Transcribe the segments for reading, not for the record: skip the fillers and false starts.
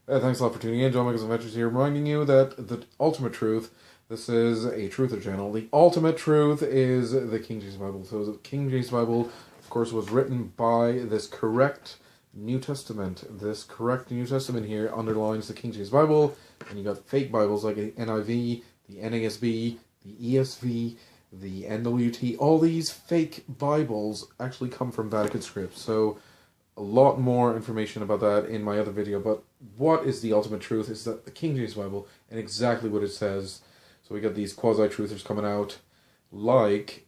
Thanks a lot for tuning in. John Michael's Adventures here, reminding you that the ultimate truth, this is a truther channel, the ultimate truth is the King James Bible. So the King James Bible, of course, was written by this correct New Testament. This correct New Testament here underlines the King James Bible, and you got fake Bibles like the NIV, the NASB, the ESV, the NWT. All these fake Bibles actually come from Vatican scripts. So a lot more information about that in my other video, but what is the ultimate truth is that the King James Bible and exactly what it says. So we got these quasi-truthers coming out like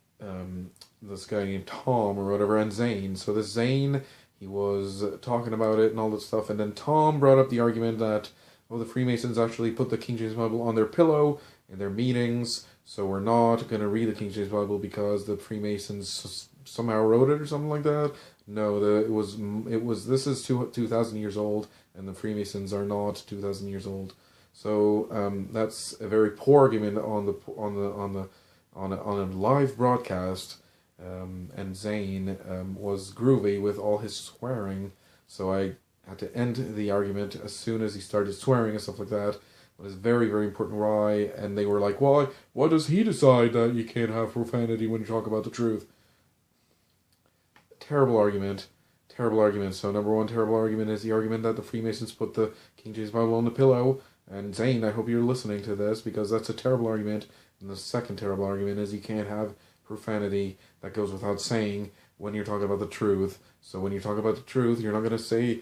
this guy named Tom or whatever, and Zane. So this Zane, he was talking about it and all that stuff, and then Tom brought up the argument that, oh, the Freemasons actually put the King James Bible on their pillow in their meetings, so we're not going to read the King James Bible because the Freemasons somehow wrote it or something like that. No, it was. This is 2,000 years old, and the Freemasons are not 2,000 years old. So that's a very poor argument on a live broadcast. And Zane was groovy with all his swearing, so I had to end the argument as soon as he started swearing and stuff like that. It was very, very important why, and they were like, why does he decide that you can't have profanity when you talk about the truth? Terrible argument. Terrible argument. So number one terrible argument is the argument that the Freemasons put the King James Bible on the pillow. And Zane, I hope you're listening to this because that's a terrible argument. And the second terrible argument is you can't have profanity. That goes without saying when you're talking about the truth. So when you talk about the truth, you're not going to say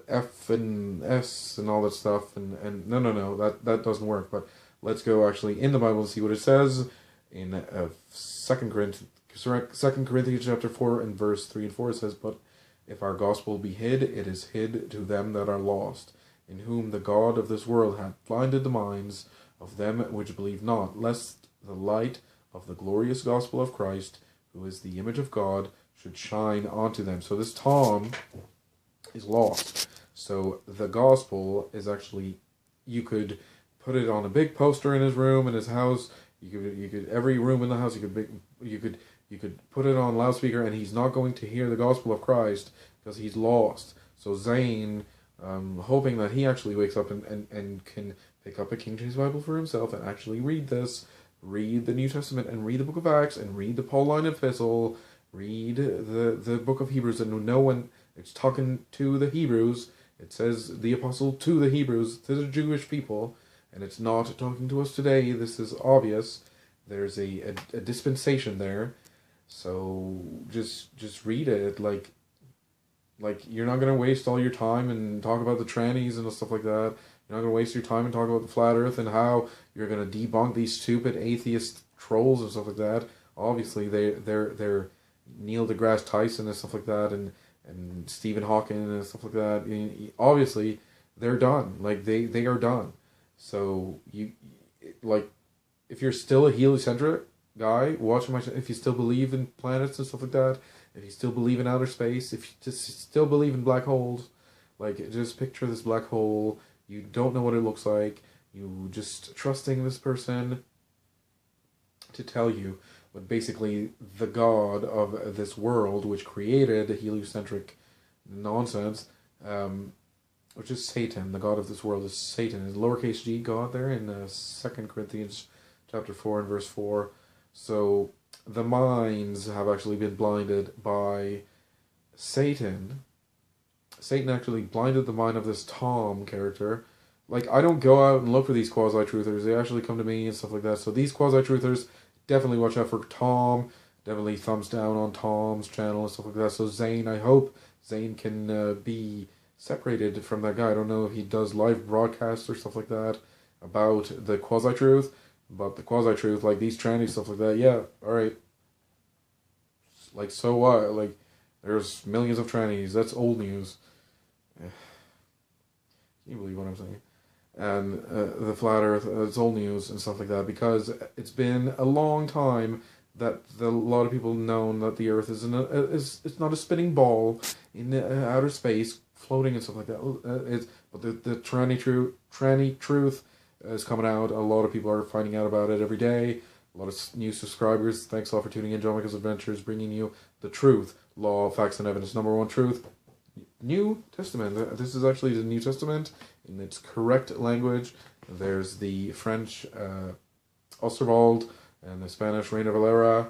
F and S and all that stuff. And no, that doesn't work. But let's go actually in the Bible and see what it says in 2 Corinthians chapter 4 and verse 3 and 4. It says, "But if our gospel be hid, it is hid to them that are lost, in whom the God of this world hath blinded the minds of them which believe not, lest the light of the glorious gospel of Christ, who is the image of God, should shine onto them." So this Tom is lost. So the gospel is actually, you could put it on a big poster in his room, in his house. You could every room in the house, you could put it on loudspeaker, and he's not going to hear the gospel of Christ because he's lost. So Zane, hoping that he actually wakes up and can pick up a King James Bible for himself and actually read this, read the New Testament, and read the book of Acts, and read the Pauline epistle, read the book of Hebrews, and know when it's talking to the Hebrews, it says the apostle to the Hebrews, to the Jewish people, and it's not talking to us today. This is obvious. There's a dispensation there. So just read it. Like you're not gonna waste all your time and talk about the trannies and stuff like that. You're not gonna waste your time and talk about the flat Earth and how you're gonna debunk these stupid atheist trolls and stuff like that. Obviously, they're Neil deGrasse Tyson and stuff like that, and Stephen Hawking and stuff like that. Obviously, they're done. Like they are done. So if you're still a heliocentric guy watching my channel, if you still believe in planets and stuff like that, if you still believe in outer space, if you just still believe in black holes, like just picture this black hole, you don't know what it looks like, you just trusting this person to tell you, but basically the god of this world, which created the heliocentric nonsense, which is Satan. The god of this world is Satan, is lowercase g God there in 2 Corinthians chapter 4 and verse 4. So the minds have actually been blinded by Satan. Satan actually blinded the mind of this Tom character. Like, I don't go out and look for these quasi-truthers. They actually come to me and stuff like that. So these quasi-truthers, definitely watch out for Tom. Definitely thumbs down on Tom's channel and stuff like that. So Zane, I hope Zane can be separated from that guy. I don't know if he does live broadcasts or stuff like that about the quasi-truth. But the quasi-truth, like these tranny stuff like that, yeah, alright. Like, so what? Like, there's millions of trannies. That's old news. Can you believe what I'm saying? And the flat earth, it's old news and stuff like that, because it's been a long time that a lot of people known that the earth it's not a spinning ball in outer space floating and stuff like that. But the tranny truth is coming out. A lot of people are finding out about it every day. A lot of new subscribers. Thanks a lot for tuning in. John Michael's Adventures, bringing you the truth, law, facts, and evidence. Number one truth: New Testament. This is actually the New Testament in its correct language. There's the French Osterwald and the Spanish Reina Valera.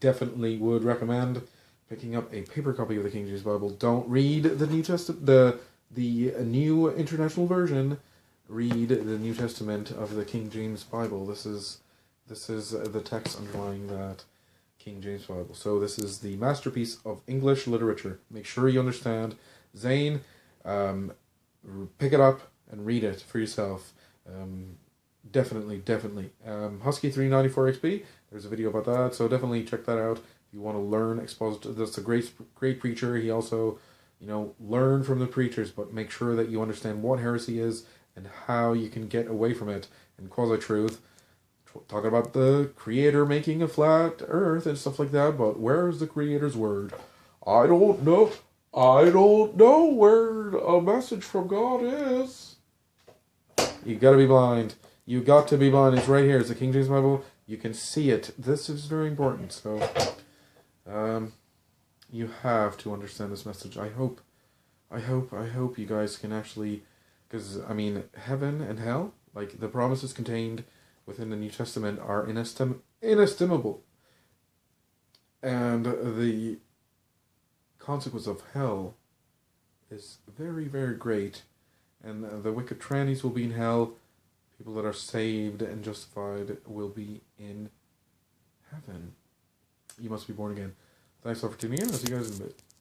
Definitely would recommend picking up a paper copy of the King James Bible. Don't read the New Testament, the New International Version. Read the New Testament of the King James Bible. This is the text underlying that King James Bible. So this is the masterpiece of English literature. Make sure you understand. Zane, pick it up and read it for yourself. Definitely. Husky 394 XP. There's a video about that, so definitely check that out if you want to learn expositor. That's a great preacher. He also, learn from the preachers, but make sure that you understand what heresy is and how you can get away from it. And quasi-truth, talking about the Creator making a flat Earth and stuff like that. But where is the Creator's word? I don't know. I don't know where a message from God is. You gotta be blind. You got to be blind. It's right here. It's the King James Bible. You can see it. This is very important. So, you have to understand this message. I hope you guys can actually, because heaven and hell, like the promises contained within the New Testament, are inestimable, and the consequence of hell is very, very great, and the wicked trannies will be in hell. People that are saved and justified will be in heaven. You must be born again. Thanks all for tuning in. I'll see you guys in a bit.